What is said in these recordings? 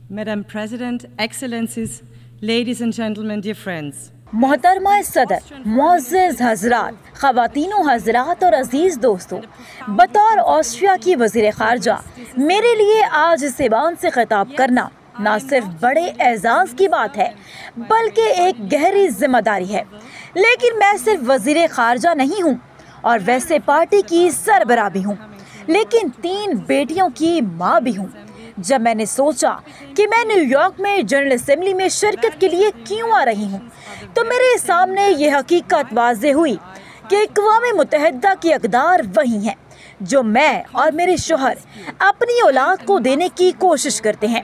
Madam President, Excellencies, ladies and gentlemen, dear friends. मोहतरमा सदर, मुअज़्ज़िज़ हज़रात, ख़वातीनो हज़रात और अज़ीज़ दोस्तों, बतौर ऑस्ट्रिया की वज़ीर ख़ारजा मेरे लिए आज इस ईवान से खिताब करना न सिर्फ बड़े एजाज़ की बात है बल्कि एक गहरी जिम्मेदारी है। लेकिन मैं सिर्फ वज़ीर ख़ारजा नहीं हूँ और वैसे पार्टी की सरबराह भी हूँ, लेकिन 3 बेटियों की माँ भी हूँ। जब मैंने सोचा कि मैं न्यूयॉर्क में जनरल असेंबली में शिरकत के लिए क्यों आ रही हूँ, तो मेरे सामने ये हकीकत वाज़े हुई कि अक़वाम मुत्तहिदा की अक़दार वही हैं जो मैं और मेरे शोहर अपनी औलाद को देने की कोशिश करते हैं।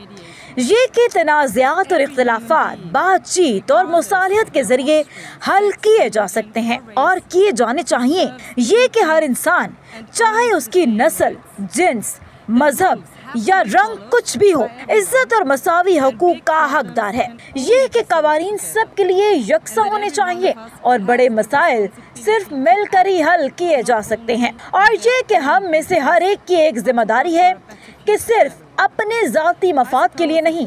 ये कि तनाज़ात और इख्तिलाफ़ात बातचीत और मुसालहत के ज़रिए हल किए जा सकते हैं और किए जाने चाहिए। ये कि हर इंसान, चाहे उसकी नस्ल, जिन्स, मजहब या रंग कुछ भी हो, इज्जत और मसावी हकूक का हकदार है। ये कि कवानीन सब के लिए यकसा होने चाहिए और बड़े मसाइल सिर्फ मिलकर ही हल किए जा सकते हैं। और ये कि हम में से हर एक की एक जिम्मेदारी है कि सिर्फ अपने ज़ाती मफाद के लिए नहीं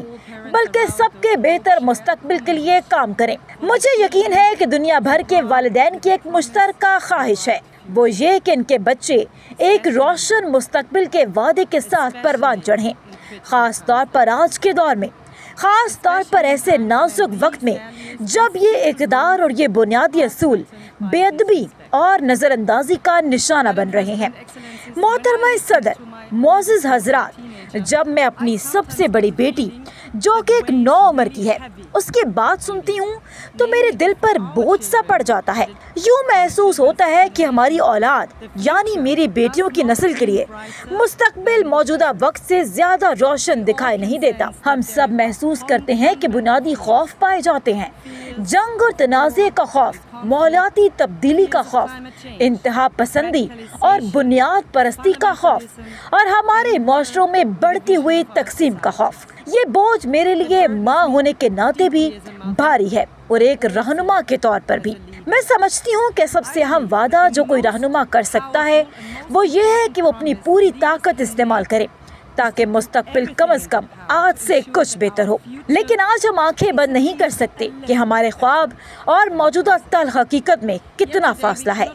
बल्कि सबके बेहतर मुस्तकबिल के लिए काम करें। मुझे यकीन है कि दुनिया भर के वालिदैन की एक मुश्तरका ख्वाहिश है, वो ये कि इनके बच्चे एक रोशन मुस्तकबिल के वादे के साथ परवान चढ़ें, ख़ास तौर पर आज के दौर में, ख़ास तौर पर ऐसे नाजुक वक्त में जब ये इक़दार और ये बुनियादी असूल बेअदबी और नज़रअंदाजी का निशाना बन रहे हैं। मोहतरमा सदर, मुअज़्ज़िज़ हज़रात, जब मैं अपनी सबसे बड़ी बेटी जो कि एक 9 उम्र की है उसकी बात सुनती हूँ तो मेरे दिल पर बोझ सा पड़ जाता है। यूँ महसूस होता है कि हमारी औलाद यानी मेरी बेटियों की नस्ल के लिए मुस्तकबिल मौजूदा वक्त से ज़्यादा रोशन दिखाई नहीं देता। हम सब महसूस करते हैं कि बुनियादी खौफ पाए जाते हैं, जंग और तनाज़े का खौफ, माहौलियाती तब्दीली का खौफ, इंतहा पसंदी और बुनियाद परस्ती का खौफ और हमारे माशरों में बढ़ती हुई तकसीम का खौफ। ये बोझ मेरे लिए माँ होने के नाते भी भारी है और एक रहनुमा के तौर पर भी। मैं समझती हूँ कि सबसे अहम वादा जो कोई रहनुमा कर सकता है वो ये है कि वो अपनी पूरी ताकत इस्तेमाल करे ताकि मुस्तकबिल कम से कम आज से कुछ बेहतर हो। लेकिन आज हम आंखें बंद नहीं कर सकते कि हमारे ख्वाब और मौजूदा तल्ख हकीकत में कितना फासला है।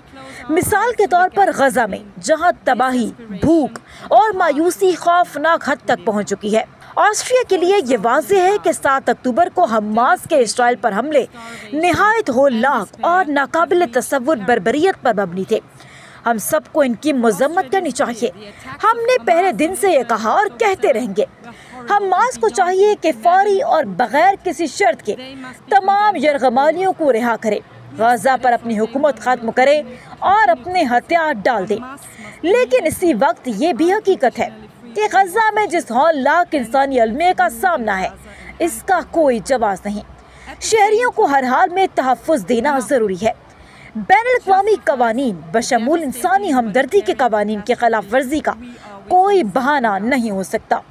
मिसाल के तौर पर गजा में जहां तबाही, भूख और मायूसी खौफनाक हद तक पहुंच चुकी है, ऑस्ट्रिया के लिए ये वाज़ेह है कि 7 अक्टूबर को हमास के इसराइल पर हमले निहायत होलनाक और नाकाबिल तसव्वुर बर्बरियत पर मबनी थे। हम सबको इनकी मजम्मत करनी चाहिए। हमने पहले दिन से ये कहा और कहते रहेंगे, हमास को चाहिए कि फौरी और बगैर किसी शर्त के तमाम यरगमालियों को रिहा करे, गजा पर अपनी हुकूमत ख़त्म करे और अपने हथियार डाल दे। लेकिन इसी वक्त ये भी हकीकत है कि गजा में जिस हौलनाक इंसानी अलमे का सामना है इसका कोई जवाब नहीं। शहरियों को हर हाल में तहफ़्फ़ुज़ देना ज़रूरी है। बैनुल-अक़वामी कवानीन बशमूल इंसानी हमदर्दी के कवानीन की खिलाफ वर्जी का कोई बहाना नहीं हो सकता।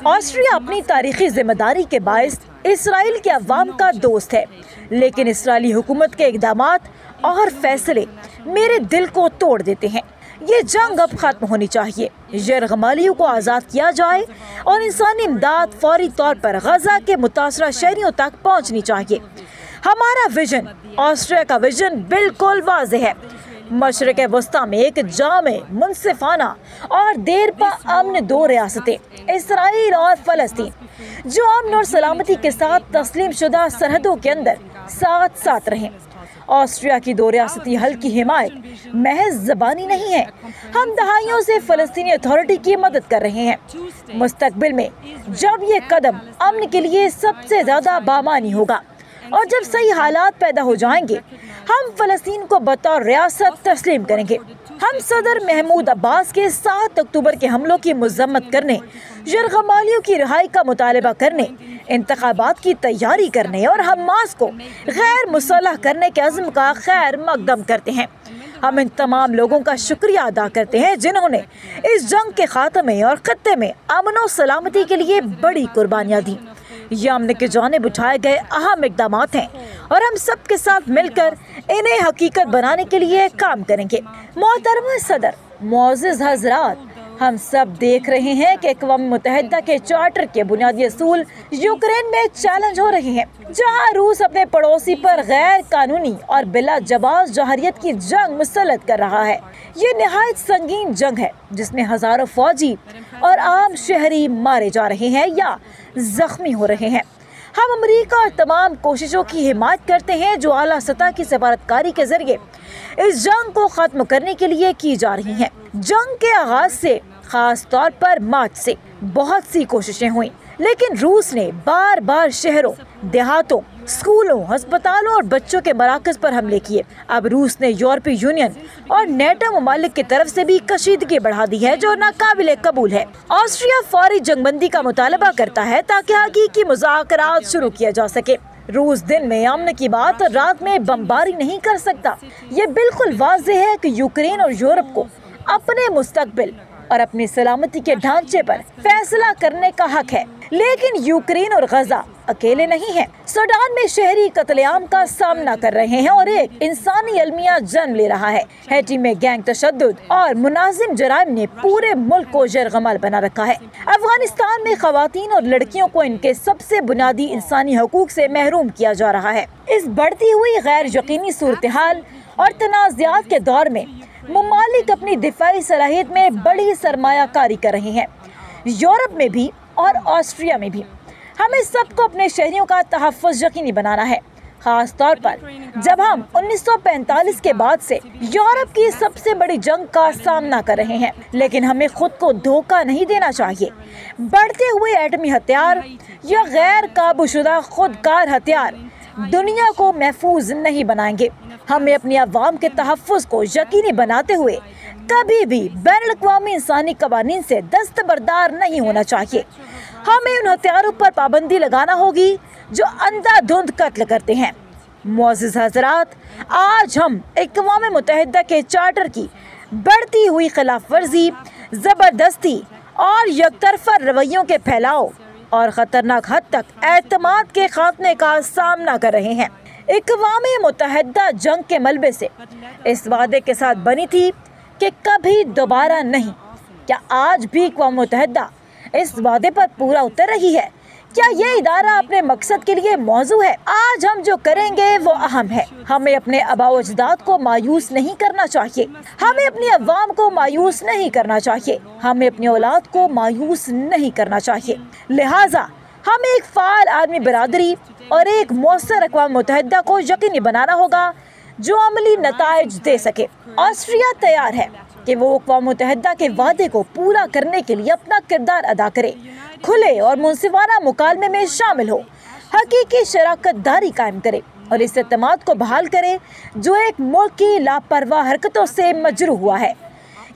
ऑस्ट्रिया अपनी तारीख़ी ज़िम्मेदारी के बायस इसराइल के अवाम का दोस्त है, लेकिन इसराइली हुकूमत के इक़दामात और फैसले मेरे दिल को तोड़ देते हैं। ये जंग अब ख़त्म होनी चाहिए, यरगमालियों को आज़ाद किया जाए और इंसानी इमदाद फौरी तौर पर गजा के मुतासरा शहरियों तक पहुँचनी चाहिए। हमारा विजन, ऑस्ट्रिया का विजन बिल्कुल वाज़ेह है। मशरक़ वस्ता में एक जामे, मुनसिफाना और देरपा अमन 2 रियासतें, इसराइल और फ़लस्तीन, जो अमन और सलामती के साथ तस्लीम शुदा सरहदों के अंदर साथ साथ रहें। ऑस्ट्रिया की 2 रियासती हल की हिमायत महज ज़बानी नहीं है। हम दहाइयों से फ़लस्तीनी अथॉरिटी की मदद कर रहे हैं। मुस्तकबिल में जब ये कदम अमन के लिए सबसे ज़्यादा बामानी होगा और जब सही हालात पैदा हो जाएंगे, हम फ़लस्तीन को बतौर रियासत तस्लीम करेंगे। हम सदर महमूद अब्बास के 7 अक्टूबर के हमलों की मज़म्मत करने, यरगमालियों की रिहाई का मुतालबा करने, इंतखाबात की तैयारी करने और हमास को गैर मुसल्लह करने के अज़्म का खैर मकदम करते हैं। हम इन तमाम लोगों का शुक्रिया अदा करते हैं जिन्होंने इस जंग के खात्मे और खत्ते में अमन और सलामती के लिए बड़ी कुर्बानियाँ दी। ये अमन के जानिब उठाए गए अहम इक़दामात हैं और हम सब के साथ मिलकर इन्हें हकीकत बनाने के लिए काम करेंगे। मोहतरमा सदर, मुअज़्ज़िज़ हज़रात, हम सब देख रहे हैं कि अक़वाम मुत्तहिदा के चार्टर के बुनियादी असूल यूक्रेन में चैलेंज हो रहे हैं, जहां रूस अपने पड़ोसी पर गैर कानूनी और बिला जवाब जौहरियत की जंग मुसल्लत कर रहा है। ये निहायत संगीन जंग है जिसमें हजारों फौजी और आम शहरी मारे जा रहे हैं या जख्मी हो रहे हैं। हम अमेरिका और तमाम कोशिशों की हिमायत करते हैं जो आला सतह की सफारतकारी के जरिए इस जंग को खत्म करने के लिए की जा रही हैं। जंग के आगाज से, खास तौर पर मार्च से, बहुत सी कोशिशें हुई, लेकिन रूस ने बार बार शहरों, देहातों, स्कूलों, अस्पतालों और बच्चों के मराकज पर हमले किए। अब रूस ने यूरोपीय यूनियन और नेटो ममालिक की तरफ से भी कशीदगी बढ़ा दी है, जो नाकाबिले कबूल है। ऑस्ट्रिया फौरी जंगबंदी का मुतालबा करता है ताकि हकीकी मुज़ाकरात शुरू किया जा सके। रूस दिन में अमन की बात और रात में बमबारी नहीं कर सकता। ये बिल्कुल वाज़ेह है कि यूक्रेन और यूरोप को अपने मुस्तकबिल और अपनी सलामती के ढांचे पर फैसला करने का हक है, लेकिन यूक्रेन और गजा अकेले नहीं हैं। सूडान में शहरी कत्लेआम का सामना कर रहे हैं और एक इंसानी अलमिया जन्म ले रहा है। हैटी में गैंग तशद्दुद और मुनाजिम जराइम ने पूरे मुल्क को जरगमल बना रखा है। अफगानिस्तान में खवातीन और लड़कियों को इनके सबसे बुनियादी इंसानी हकूक से महरूम किया जा रहा है। इस बढ़ती हुई गैर यकीनी सूरत हाल और तनाज़ात के दौर में ममालिक अपनी दिफाई सलाहियत में बड़ी सरमायाकारी कर रहे हैं, यूरोप में भी और ऑस्ट्रिया में भी। हमें सबको अपने शहरियों का तहफ़्फ़ुज़ यकीनी बनाना है, खास तौर पर जब हम 1945 के बाद से यूरोप की सबसे बड़ी जंग का सामना कर रहे हैं। लेकिन हमें खुद को धोखा नहीं देना चाहिए। बढ़ते हुए एटमी हथियार या गैर काबूशुदा खुदकार हथियार दुनिया को महफूज नहीं बनाएंगे। हमें अपनी अवाम के तहफ़्फ़ुज़ को यकीनी बनाते हुए कभी भी बैनुल-अक़वामी इंसानी कवानीन से दस्तबरदार नहीं होना चाहिए। हमें उन हथियारों पर पाबंदी लगाना होगी जो अंधाधुंध कत्ल करते हैं। मुअज़्ज़िज़ हज़रात, आज हम अक़वाम मुत्तहिदा के चार्टर की बढ़ती हुई खिलाफ वर्जी, ज़बरदस्ती और यकतरफा रवैयों के फैलाव और ख़तरनाक हद तक एतमाद के खात्मे का सामना कर रहे हैं। अक़वाम मुत्तहिदा जंग के मलबे से इस वादे के साथ बनी थी कि कभी दोबारा नहीं। क्या आज भी अक़वाम मुत्तहिदा इस वादे पर पूरा उतर रही है? क्या ये इदारा अपने मकसद के लिए मौजू है? आज हम जो करेंगे वो अहम है। हमें अपने आबाओ अजदाद को मायूस नहीं करना चाहिए। हमें अपनी अवाम को मायूस नहीं करना चाहिए। हमें अपनी औलाद को मायूस नहीं करना चाहिए। लिहाजा हमें एक फ़ाल आदमी बरादरी और एक मौसर अक़वाम मुत्तहिदा को यकीनी बनाना होगा जो अमली नताइज दे सके। ऑस्ट्रिया तैयार है कि वो अक़वाम मुत्तहिदा के वादे को पूरा करने के लिए अपना किरदार अदा करे, खुले और मुनसिफाना मुकालमे में शामिल हो, हकीकी शराकत दारी कायम करे और इस एतमाद को बहाल करे जो एक मुल्क की लापरवाह हरकतों से मजरूह हुआ है।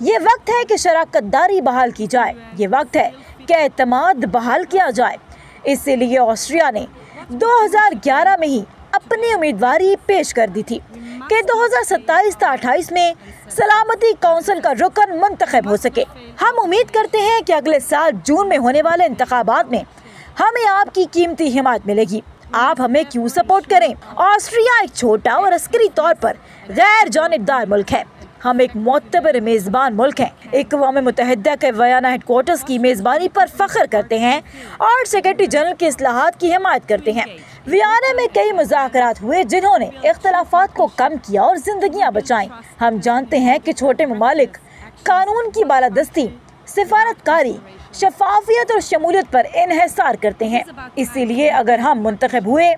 ये वक्त है कि शराकत दारी बहाल की जाए। ये वक्त है कि एतमाद बहाल किया जाए। इसीलिए ऑस्ट्रिया ने 2011 में ही अपनी उम्मीदवारी पेश कर दी थी कि 2027-28 में सलामती काउंसिल का रुकन मुंतखब हो सके। हम उम्मीद करते हैं कि अगले साल जून में होने वाले इंतखाबात में हमें आपकी कीमती हिमायत मिलेगी। आप हमें क्यों सपोर्ट करें? ऑस्ट्रिया एक छोटा और अस्करी तौर पर गैर जानिबदार मुल्क है। हम एक मोतबर मेज़बान मुल्क हैं। अक़वाम मुत्तहिदा के वियना हेडक्वार्टर्स की मेज़बानी पर फ़ख्र करते हैं और सेक्रेटरी जनरल की इस्लाहात की हिमायत करते हैं। वियना में कई मुज़ाकरात हुए जिन्होंने इख्तलाफात को कम किया और जिंदगियां बचाईं। हम जानते हैं कि छोटे ममालिक कानून की बालादस्ती, सिफारतकारी, शफाफियत और शमूलियत पर इन्हिसार करते हैं। इसीलिए अगर हम मुंतखब हुए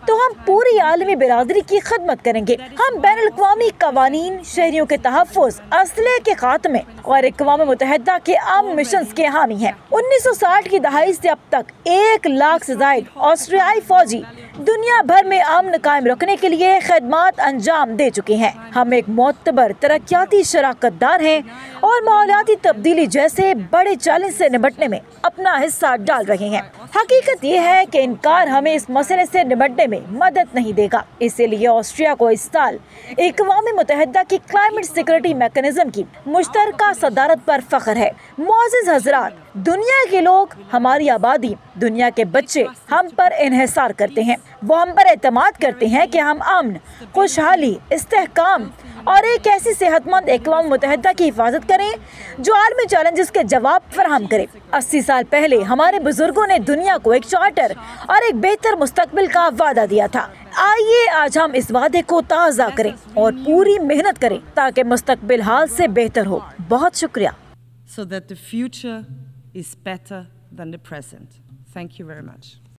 तो हम पूरी आलमी बिरादरी की खिदमत करेंगे। हम बैनुल-अक़वामी कवानीन, शहरियों के तहफ़्फ़ुज़, असले के खात्मे और अक़वाम मुत्तहिदा के आम मिशंस के हामी हैं। 1960 की दहाई से अब तक 1 लाख से ज़ायद ऑस्ट्रियाई फौजी दुनिया भर में अमन कायम रखने के लिए खिदमत अंजाम दे चुके हैं। हम एक मोतबर तरक्याती शराकतदार हैं और माहौलियाती तब्दीली जैसे बड़े चैलेंज से निपटने में अपना हिस्सा डाल रहे हैं। हकीकत ये है कि इनकार हमें इस मसले से निपटने में मदद नहीं देगा। इसीलिए ऑस्ट्रिया को इस साल अक़वाम मुत्तहिदा की क्लाइमेट सिक्योरिटी मैकेनिज्म की मुश्तरका सदारत पर फख्र है। मुअज़्ज़िज़ हज़रात, दुनिया के लोग, हमारी आबादी, दुनिया के बच्चे हम पर इन्हिसार करते हैं। वो हम पर एतमाद करते हैं कि हम अमन, खुशहाली, इस्तेहकाम اور ایک ایسی صحت مند اقوام متحدہ کی حفاظت کریں جو عالمی چیلنجز کے جواب فراہم کرے۔ 80 سال پہلے ہمارے بزرگوں نے دنیا کو ایک چارٹر اور ایک بہتر مستقبل کا وعدہ دیا تھا۔ آئیے آج ہم اس وعدے کو تازہ کریں اور پوری محنت کریں تاکہ مستقبل حال سے بہتر ہو۔ بہت شکریہ۔ So that the future is better than the present. Thank you very much.